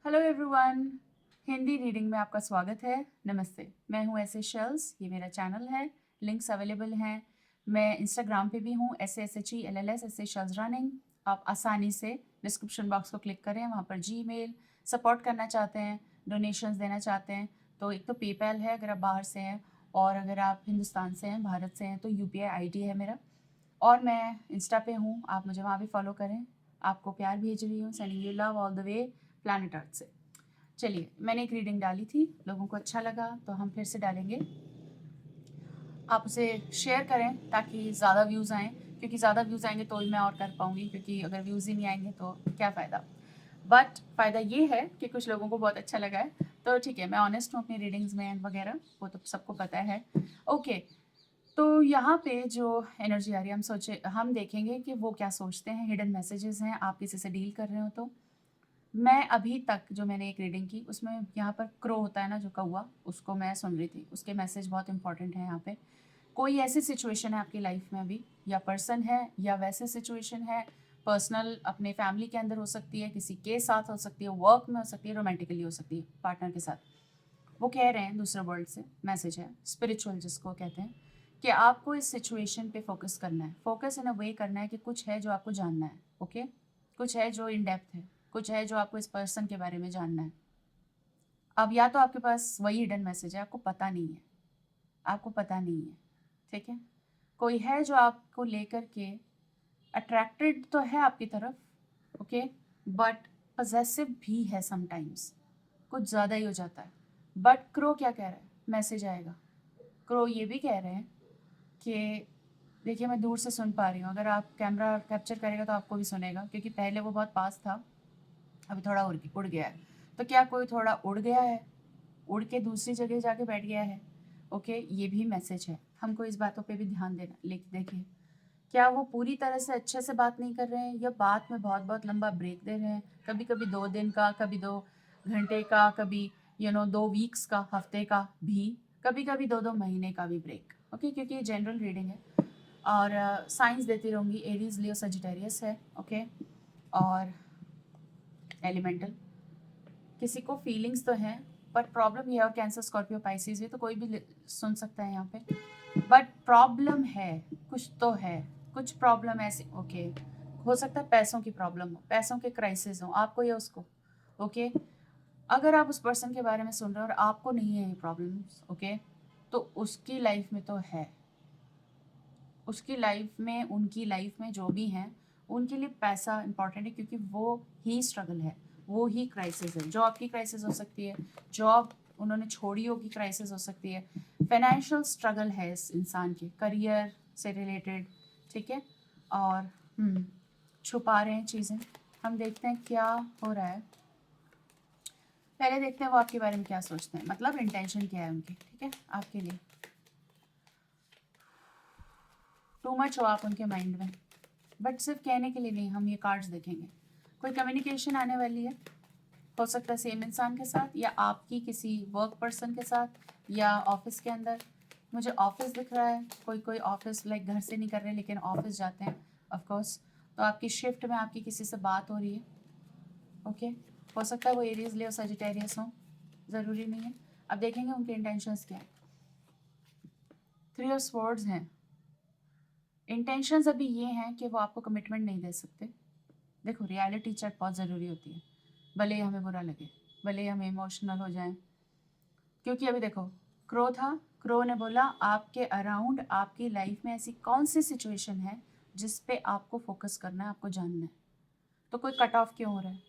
Hello everyone. Hindi reading में आपका स्वागत है। नमस्ते, मैं हूँ एस ए शेल्स। ये मेरा चैनल है, लिंक्स अवेलेबल हैं। मैं इंस्टाग्राम पे भी हूँ, SHELLS S A shells running. आप आसानी से डिस्क्रिप्शन बॉक्स को क्लिक करें, वहाँ पर जीमेल सपोर्ट करना चाहते हैं, डोनेशंस देना चाहते हैं तो एक तो पेपैल है अगर आप बाहर से हैं, और अगर आप हिंदुस्तान से हैं, भारत से हैं तो UPI ID है मेरा। और मैं इंस्टा पे हूँ, आप मुझे वहाँ भी फॉलो करें। आपको प्यार भेज रही हूँ, sending you love all the way, planet earth से। चलिए, मैंने एक रीडिंग डाली थी, लोगों को अच्छा लगा तो हम फिर से डालेंगे। आप उसे शेयर करें ताकि ज़्यादा व्यूज़ आएँ, क्योंकि ज़्यादा व्यूज़ आएंगे तो ही मैं और कर पाऊँगी, क्योंकि अगर व्यूज़ ही नहीं आएंगे तो क्या फ़ायदा। बट फ़ायदा ये है कि कुछ लोगों को बहुत अच्छा लगा है, तो ठीक है, मैं ऑनेस्ट हूँ अपनी रीडिंग्स में वगैरह, वो तो सबको पता है। ओके, तो यहाँ पे जो एनर्जी आ रही है, हम देखेंगे कि वो क्या सोचते हैं। हिडन मैसेजेस हैं, आप किसी से डील कर रहे हो तो। मैं अभी तक जो मैंने एक रीडिंग की उसमें यहाँ पर क्रो होता है ना, जो कौवा, उसको मैं सुन रही थी। उसके मैसेज बहुत इंपॉर्टेंट है यहाँ पे। कोई ऐसी सिचुएशन है आपकी लाइफ में अभी, या पर्सन है, या वैसे सिचुएशन है, पर्सनल अपने फैमिली के अंदर हो सकती है, किसी के साथ हो सकती है, वर्क में हो सकती है, रोमांटिकली हो सकती है पार्टनर के साथ। वो कह रहे हैं, दूसरे वर्ल्ड से मैसेज है, स्पिरिचुअल जिसको कहते हैं, कि आपको इस सिचुएशन पे फोकस करना है। फोकस इन अ वे करना है कि कुछ है जो आपको जानना है। ओके, कुछ है जो इन डेप्थ है, कुछ है जो आपको इस पर्सन के बारे में जानना है। अब या तो आपके पास वही हिडन मैसेज है, आपको पता नहीं है, आपको पता नहीं है, ठीक है। कोई है जो आपको लेकर के अट्रैक्टेड तो है आपकी तरफ, ओके, बट पजेसिव भी है समटाइम्स, कुछ ज़्यादा ही हो जाता है। बट क्रो क्या कह रहा है, मैसेज आएगा। क्रो ये भी कह रहे हैं कि देखिए, मैं दूर से सुन पा रही हूँ, अगर आप कैमरा कैप्चर करेगा तो आपको भी सुनेगा, क्योंकि पहले वो बहुत पास था, अभी थोड़ा उड़ गया है। तो क्या कोई थोड़ा उड़ गया है, उड़ के दूसरी जगह जाके बैठ गया है? ओके, ये भी मैसेज है, हमको इस बातों पे भी ध्यान देना। देखिए, क्या वो पूरी तरह से अच्छे से बात नहीं कर रहे हैं, या बात में बहुत बहुत लंबा ब्रेक दे रहे हैं, कभी कभी 2 दिन का, कभी 2 घंटे का, कभी 2 वीक्स का, हफ्ते का भी, कभी कभी 2-2 महीने का भी ब्रेक। ओके, क्योंकि ये जनरल रीडिंग है और साइंस देती रहूँगी। एरीज, लियो, सजिटेरियस है। ओके, और एलिमेंटल, किसी को फीलिंग्स तो हैं, बट प्रॉब्लम ये है, और कैंसर, स्कॉर्पियो, पाइसिस भी, तो कोई भी सुन सकता है यहाँ पे। बट प्रॉब्लम है, कुछ तो है, कुछ प्रॉब्लम ऐसी। ओके, हो सकता है पैसों की प्रॉब्लम हो, पैसों के क्राइसिस हो, आपको या उसको। ओके, अगर आप उस पर्सन के बारे में सुन रहे हो और आपको नहीं है ये प्रॉब्लम्स, ओके, तो उसकी लाइफ में तो है। उसकी लाइफ में, उनकी लाइफ में जो भी हैं, उनके लिए पैसा इंपॉर्टेंट है, क्योंकि वो ही स्ट्रगल है, वो ही क्राइसिस है। जॉब की क्राइसिस हो सकती है, जॉब उन्होंने छोड़ी होगी, क्राइसिस हो सकती है। फाइनेंशियल स्ट्रगल है इस इंसान के, करियर से रिलेटेड, ठीक है। और छुपा रहे हैं चीज़ें। हम देखते हैं क्या हो रहा है। पहले देखते हैं वो आपके बारे में क्या सोचते हैं, मतलब इंटेंशन क्या है उनकी, ठीक है, आपके लिए। टू मच हो आप उनके माइंड में, बट सिर्फ कहने के लिए नहीं, हम ये कार्ड्स देखेंगे। कोई कम्युनिकेशन आने वाली है, हो सकता है सेम इंसान के साथ, या आपकी किसी वर्क पर्सन के साथ, या ऑफिस के अंदर। मुझे ऑफिस दिख रहा है, कोई कोई ऑफिस लाइक घर से नहीं कर रहे लेकिन ऑफिस जाते हैं ऑफ कोर्स। तो आपकी शिफ्ट में आपकी किसी से बात हो रही है। ओके, हो सकता है वो एरीज, लियो, सजिटेरियस हो, ज़रूरी नहीं है। अब देखेंगे उनके इंटेंशंस क्या है। 3 ऑफ स्वॉर्ड्स हैं। इंटेंशंस अभी ये हैं कि वो आपको कमिटमेंट नहीं दे सकते। देखो, रियलिटी चेक बहुत ज़रूरी होती है, भले ही हमें बुरा लगे, भले ही हम इमोशनल हो जाएं। क्योंकि अभी देखो, क्रो था, क्रो ने बोला आपके अराउंड, आपकी लाइफ में ऐसी कौन सी सिचुएशन है जिस पे आपको फोकस करना है, आपको जानना है। तो कोई कट ऑफ क्यों हो रहा है?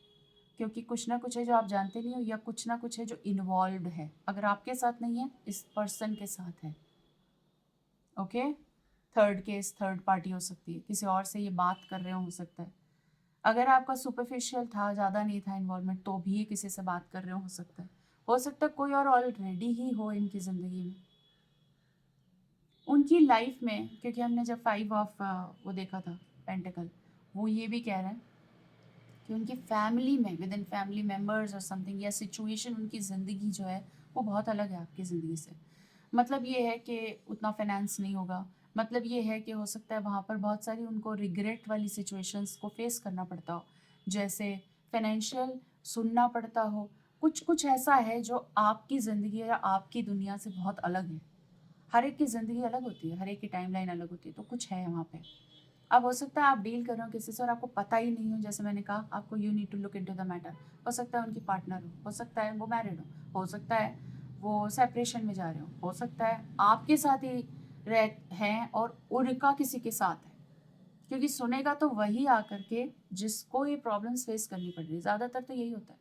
क्योंकि कुछ ना कुछ है जो आप जानते नहीं हो, या कुछ ना कुछ है जो इन्वॉल्व है। अगर आपके साथ नहीं है, इस पर्सन के साथ है। Okay, third case, third party हो सकती है, किसी और से ये बात कर रहे हो सकता है। अगर आपका सुपरफिशियल था, ज़्यादा नहीं था इन्वॉल्वमेंट, तो भी किसी से बात कर रहे हो सकता है। हो सकता है कोई और ऑलरेडी ही हो इनकी ज़िंदगी में, उनकी लाइफ में। क्योंकि हमने जब 5 ऑफ वो देखा था, पेंटिकल, वो ये भी कह रहे हैं कि उनकी फैमिली में, विद इन फैमिली मेम्बर्स और समथिंग, या सिचुएशन, उनकी ज़िंदगी जो है वो बहुत अलग है आपकी ज़िंदगी से। मतलब ये है कि उतना फाइनेंस नहीं होगा, मतलब ये है कि हो सकता है वहाँ पर बहुत सारी उनको रिग्रेट वाली सिचुएशंस को फेस करना पड़ता हो, जैसे फाइनेंशियल सुनना पड़ता हो, कुछ कुछ ऐसा है जो आपकी ज़िंदगी या आपकी दुनिया से बहुत अलग है। हर एक की ज़िंदगी अलग होती है, हर एक की टाइमलाइन अलग होती है, तो कुछ है वहाँ पे। अब हो सकता है आप डील कर रहे हो किसी से और आपको पता ही नहीं हो, जैसे मैंने कहा आपको you need to look into the matter. हो सकता है उनकी पार्टनर हो सकता है वो मैरिड हो सकता है वो सेपरेशन में जा रहे हो सकता है आपके साथ ही रह हैं और उनका किसी के साथ है, क्योंकि सुनेगा तो वही आकर के जिसको ये प्रॉब्लम्स फेस करनी पड़ रही है, ज़्यादातर तो यही होता है।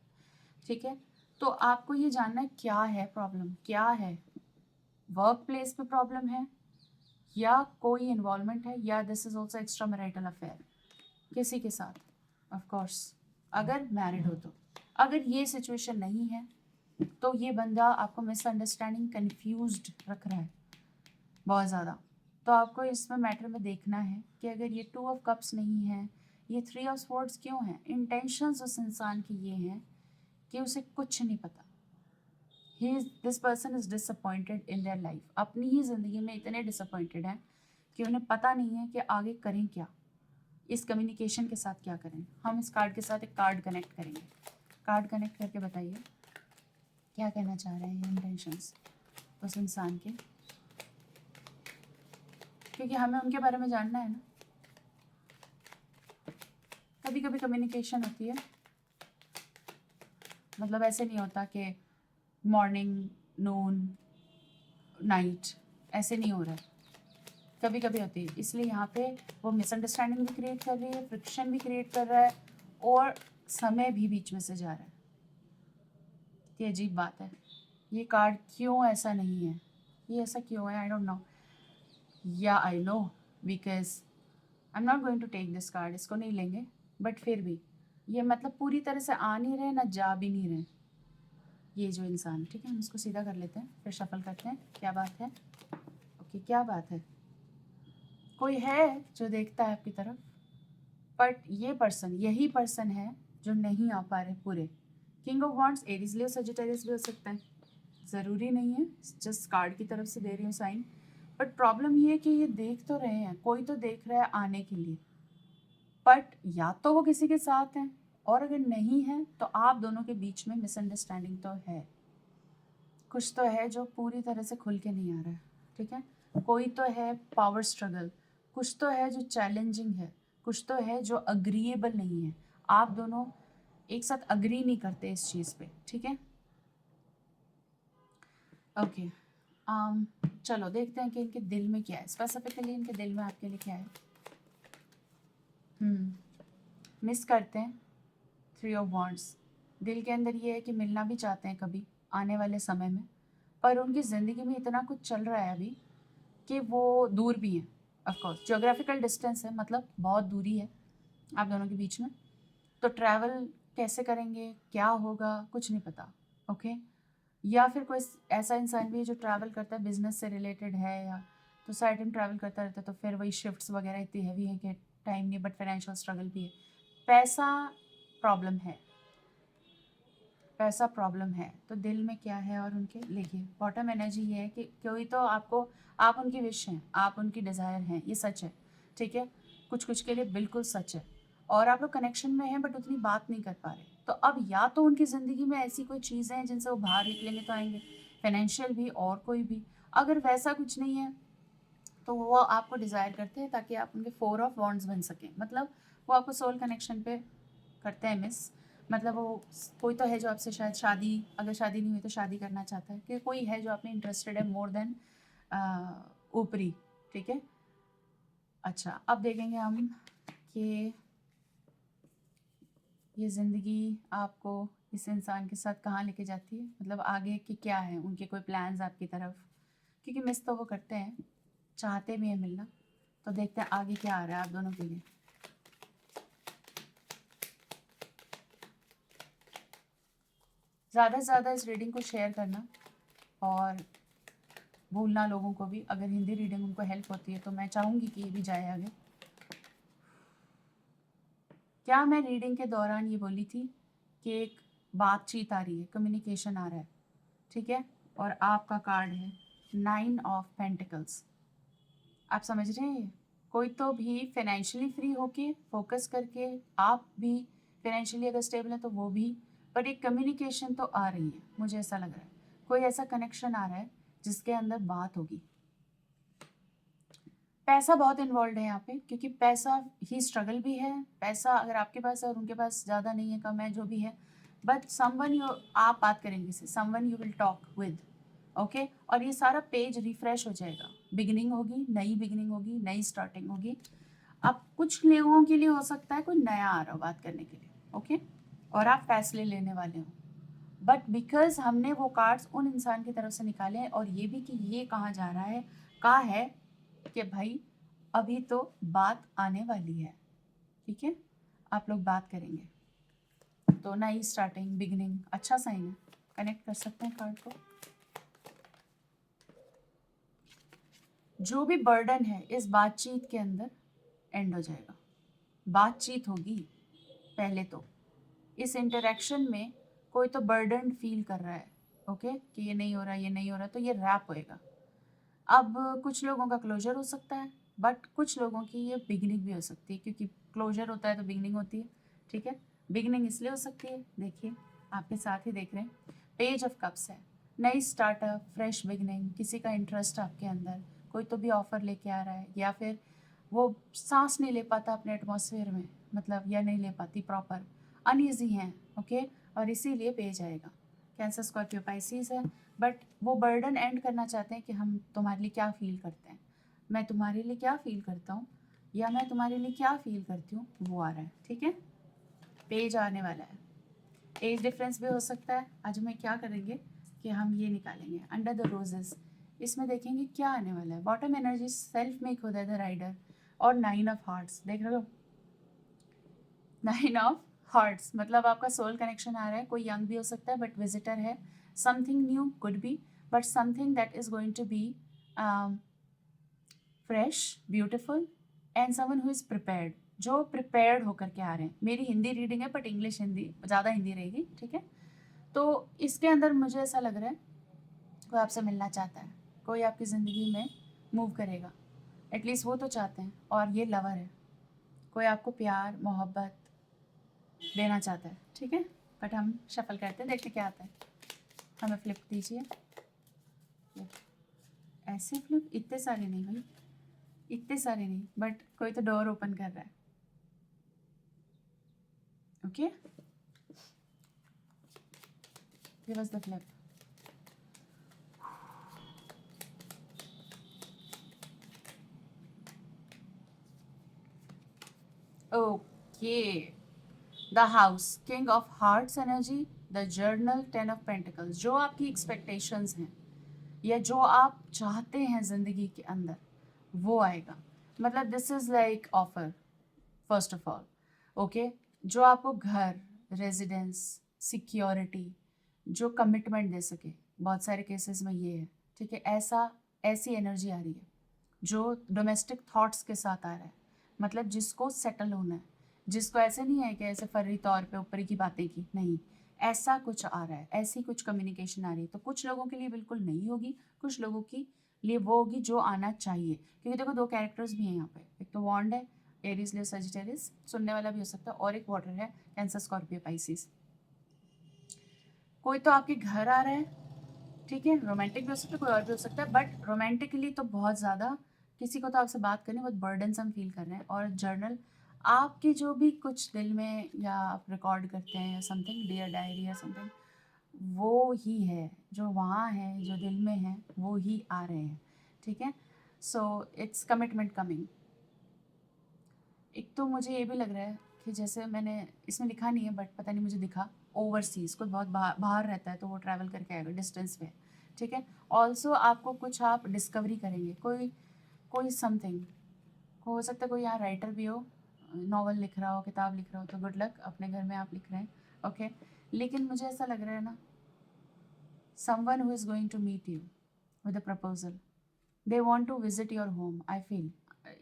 ठीक है, तो आपको ये जानना है क्या है प्रॉब्लम, क्या है, वर्क प्लेस पे प्रॉब्लम है या कोई इन्वॉल्वमेंट है, या this is also extra marital affair किसी के साथ, ऑफ कोर्स अगर मैरिड हो तो। अगर ये सिचुएशन नहीं है तो ये बंदा आपको मिसअंडरस्टैंडिंग कन्फ्यूज्ड रख रहा है बहुत ज़्यादा। तो आपको इसमें मैटर में देखना है कि अगर ये 2 ऑफ कप्स नहीं है, ये 3 ऑफ स्वॉर्ड्स क्यों हैं। इंटेंशंस उस इंसान की ये हैं कि उसे कुछ नहीं पता, this person is disappointed in their life. अपनी ही ज़िंदगी में इतने डिसअपॉइंटेड हैं कि उन्हें पता नहीं है कि आगे करें क्या, इस कम्युनिकेशन के साथ क्या करें। हम इस कार्ड के साथ एक कार्ड कनेक्ट करेंगे। कार्ड कनेक्ट करके बताइए क्या कहना चाह रहे हैं ये इंटेंशंस उस इंसान के, क्योंकि हमें उनके बारे में जानना है ना। कभी कभी कम्युनिकेशन होती है, मतलब ऐसे नहीं होता कि मॉर्निंग नून नाइट, ऐसे नहीं हो रहा है, कभी कभी होती है। इसलिए यहाँ पे वो मिसअंडरस्टैंडिंग भी क्रिएट कर रही है, फ्रिक्शन भी क्रिएट कर रहा है और समय भी बीच में से जा रहा है। ये अजीब बात है, ये कार्ड क्यों ऐसा नहीं है, ये ऐसा क्यों है, आई don't know. Yeah I know because I am not going to take this card, इसको नहीं लेंगे, बट फिर भी ये मतलब पूरी तरह से आ नहीं रहे ना जा भी नहीं रहे ये जो इंसान। ठीक है, हम इसको सीधा कर लेते हैं, फिर शफल करते हैं क्या बात है। ओके, क्या बात है, कोई है जो देखता है आपकी तरफ, बट ये पर्सन, यही पर्सन है जो नहीं आ पा रहे पूरे। King of wands Aries Leo Sagittarius भी हो सकता है, ज़रूरी नहीं है, जस्ट कार्ड की तरफ से दे रही हूँ साइन। बट प्रॉब्लम ये है कि ये देख तो रहे हैं, कोई तो देख रहा है आने के लिए, बट या तो वो किसी के साथ हैं और अगर नहीं है तो आप दोनों के बीच में मिसअंडरस्टैंडिंग तो है, कुछ तो है जो पूरी तरह से खुल के नहीं आ रहा है। ठीक है, कोई तो है पावर स्ट्रगल, कुछ तो है जो चैलेंजिंग है, कुछ तो है जो अग्रीएबल नहीं है, आप दोनों एक साथ अग्री नहीं करते इस चीज़ पे। ठीक है, ओके चलो देखते हैं कि इनके दिल में क्या है, स्पेसिफिकली इनके दिल में आपके लिए क्या है। मिस करते हैं 3 ऑफ वॉन्ड्स, दिल के अंदर ये है कि मिलना भी चाहते हैं कभी आने वाले समय में, पर उनकी ज़िंदगी में इतना कुछ चल रहा है अभी कि वो दूर भी हैं। ऑफकोर्स ज्योग्राफिकल डिस्टेंस है, मतलब बहुत दूरी है आप दोनों के बीच में, तो ट्रैवल कैसे करेंगे, क्या होगा, कुछ नहीं पता। ओके, या फिर कोई ऐसा इंसान भी है जो ट्रैवल करता है, बिजनेस से रिलेटेड है या तो साइड टाइम ट्रैवल करता रहता है, तो फिर वही शिफ्ट्स वगैरह इतनी हैवी है कि टाइम नहीं, बट फाइनेंशियल स्ट्रगल भी है, पैसा प्रॉब्लम है, पैसा प्रॉब्लम है। तो दिल में क्या है और उनके लिखिए, बॉटम एनर्जी ये है कि कोई तो आपको, आप उनकी विश हैं, आप उनकी डिज़ायर हैं, ये सच है। ठीक है, कुछ कुछ के लिए बिल्कुल सच है, और आप लोग कनेक्शन में हैं बट उतनी बात नहीं कर पा रहे। तो अब या तो उनकी ज़िंदगी में ऐसी कोई चीज़ें हैं जिनसे वो बाहर निकलेंगे तो आएंगे, फाइनेंशियल भी और कोई भी। अगर वैसा कुछ नहीं है तो वो आपको डिज़ायर करते हैं ताकि आप उनके 4 ऑफ वॉन्ड्स बन सकें, मतलब वो आपको सोल कनेक्शन पे करते हैं मिस। मतलब वो कोई तो है जो आपसे शायद शादी, अगर शादी नहीं हुई तो शादी करना चाहता है, कि कोई है जो आप में इंटरेस्टेड है मोर देन ऊपरी। ठीक है, अच्छा अब देखेंगे हम कि ये ज़िंदगी आपको इस इंसान के साथ कहाँ लेके जाती है, मतलब आगे की क्या है उनके कोई प्लान्स आपकी तरफ, क्योंकि मिस तो वो करते हैं, चाहते भी हैं मिलना। तो देखते हैं आगे क्या आ रहा है आप दोनों के लिए। ज़्यादा से ज़्यादा इस रीडिंग को शेयर करना और भूलना लोगों को भी, अगर हिंदी रीडिंग उनको हेल्प होती है तो मैं चाहूँगी कि ये भी जाए आगे। क्या मैं रीडिंग के दौरान ये बोली थी कि एक बातचीत आ रही है, कम्युनिकेशन आ रहा है। ठीक है, और आपका कार्ड है 9 ऑफ पेंटिकल्स। आप समझ रहे हैं, कोई तो भी फाइनेंशियली फ्री होके फोकस करके, आप भी फाइनेंशियली अगर स्टेबल है तो वो भी, पर एक कम्युनिकेशन तो आ रही है, मुझे ऐसा लग रहा है कोई ऐसा कनेक्शन आ रहा है जिसके अंदर बात होगी। पैसा बहुत इन्वॉल्व है यहाँ पे, क्योंकि पैसा ही स्ट्रगल भी है। पैसा अगर आपके पास है और उनके पास ज़्यादा नहीं है, कम है, जो भी है, बट समवन यू, आप बात करेंगे इससे, someone you will talk with, okay. और ये सारा पेज रिफ्रेश हो जाएगा, बिगिनिंग होगी, नई बिगिनिंग होगी, नई स्टार्टिंग होगी। अब कुछ लोगों के लिए हो सकता है कोई नया आ रहा हो बात करने के लिए, ओके, और आप फैसले लेने वाले हो, बट बिकॉज हमने वो कार्ड्स उन इंसान की तरफ से निकाले हैं, और ये भी कि ये कहाँ जा रहा है, कहा है कि भाई अभी तो बात आने वाली है, ठीक है, आप लोग बात करेंगे, तो नई स्टार्टिंग, बिगिनिंग, अच्छा साइन है। कनेक्ट कर सकते हैं कार्ड को। जो भी बर्डन है इस बातचीत के अंदर एंड हो जाएगा। बातचीत होगी पहले तो, इस इंटरेक्शन में कोई तो बर्डन फील कर रहा है, ओके, कि ये नहीं हो रहा, ये नहीं हो रहा, तो ये रैप होएगा। अब कुछ लोगों का क्लोजर हो सकता है, बट कुछ लोगों की ये बिगनिंग भी हो सकती है, क्योंकि क्लोजर होता है तो बिगनिंग होती है, ठीक है। बिगनिंग इसलिए हो सकती है, देखिए आपके साथ ही देख रहे हैं, पेज ऑफ कप्स है, नई स्टार्टअप, फ्रेश बिगनिंग, किसी का इंटरेस्ट आपके अंदर, कोई तो भी ऑफर लेके आ रहा है, या फिर वो सांस नहीं ले पाता अपने एटमॉस्फेयर में, मतलब, या नहीं ले पाती प्रॉपर, अनईजी हैं, ओके, और इसीलिए पेज आएगा। कैंसर, स्कॉर्पियो, पाइसिस है, बट वो बर्डन एंड करना चाहते हैं कि हम तुम्हारे लिए क्या फील करते हैं, मैं तुम्हारे लिए क्या फील करता हूँ, या मैं तुम्हारे लिए क्या फील करती हूँ, वो आ रहा है, ठीक है। पेज आने वाला है। एज डिफरेंस भी हो सकता है। आज हमें क्या करेंगे कि हम ये निकालेंगे, अंडर द रोजेस, इसमें देखेंगे क्या आने वाला है। बॉटम एनर्जी, सेल्फ मेक होता है द राइडर, और 9 ऑफ हार्ट्स, देख रहे हो, 9 ऑफ हार्ट्स, मतलब आपका सोल कनेक्शन आ रहा है। कोई यंग भी हो सकता है बट विजिटर है, something new could be, but something that is going to be fresh, beautiful, and someone who is prepared, जो प्रिपेयर्ड होकर के आ रहे हैं। मेरी हिंदी रीडिंग है बट इंग्लिश, हिंदी ज़्यादा हिंदी रहेगी, ठीक है। तो इसके अंदर मुझे ऐसा लग रहा है कोई आपसे मिलना चाहता है, कोई आपकी ज़िंदगी में मूव करेगा, एटलीस्ट वो तो चाहते हैं, और ये लवर है, कोई आपको प्यार, मोहब्बत देना चाहता है, ठीक है। बट हम शफल करते हैं, देखते क्या आता है। हमें फ्लिप दीजिए, ऐसे फ्लिप, इतने सारे नहीं भाई, इतने सारे नहीं, बट कोई तो डोर ओपन कर रहा है, okay. Give us the flip. Okay, the house, king of hearts energy, the journal, 10 of pentacles, जो आपकी एक्सपेक्टेशंस हैं या जो आप चाहते हैं ज़िंदगी के अंदर, वो आएगा। मतलब this is like offer, first of all, okay, जो आपको घर, रेजिडेंस, सिक्योरिटी, जो कमिटमेंट दे सके, बहुत सारे केसेस में ये है, ठीक है। ऐसी एनर्जी आ रही है जो डोमेस्टिक थॉट्स के साथ आ रहा है, मतलब जिसको सेटल होना है, जिसको ऐसे नहीं है कि ऐसे फर्री तौर पे ऊपर की बातें की, नहीं, ऐसा कुछ आ रहा है, ऐसी कुछ कम्युनिकेशन आ रही है। तो कुछ लोगों के लिए बिल्कुल नहीं होगी, कुछ लोगों के लिए वो होगी जो आना चाहिए, क्योंकि देखो 2 कैरेक्टर्स भी हैं यहाँ पे, एक तो वॉन्ड है, एरीज, लियो, सजिटेरियस, सुनने वाला भी हो सकता है, और एक वाटर है, कैंसर, स्कॉर्पियो, पाइसिस। कोई तो आपके घर आ रहा है, ठीक है, रोमांटिक भी हो सकता है, कोई और भी हो सकता है, बट रोमांटिकली तो बहुत ज़्यादा किसी को तो आपसे बात करनी बहुत बर्डनसम फील कर रहे हैं। और जर्नल, आपके जो भी कुछ दिल में या आप रिकॉर्ड करते हैं या समथिंग, डियर डायरी या समथिंग, वो ही है जो वहाँ है, जो दिल में है, वो ही आ रहे हैं, ठीक है। So it's commitment coming. एक तो मुझे ये भी लग रहा है कि जैसे मैंने इसमें लिखा नहीं है बट पता नहीं मुझे दिखा, ओवरसीज़, कोई बहुत बाहर रहता है तो वो ट्रैवल करके आएगा डिस्टेंस पे, ठीक है। ऑल्सो आपको कुछ आप डिस्कवरी करेंगे, कोई कोई समथिंग हो सकता है, कोई यहाँ राइटर भी हो, नॉवल लिख रहा हो, किताब लिख रहा हो, तो गुड लक, अपने घर में आप लिख रहे हैं, ओके। लेकिन मुझे ऐसा लग रहा है ना, someone who is going to meet you with a proposal, they want to visit your home, I feel,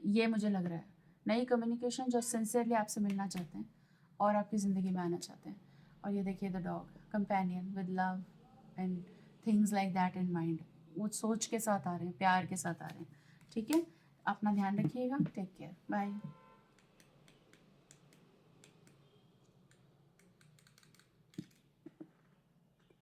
ये मुझे लग रहा है। नई कम्युनिकेशन जो सिंसियरली आपसे मिलना चाहते हैं और आपकी ज़िंदगी में आना चाहते हैं। और ये देखिए the dog, companion with love and things like that in mind, वो सोच के साथ आ रहे हैं, प्यार के साथ आ रहे हैं, ठीक है। अपना ध्यान रखिएगा, टेक केयर, बाय।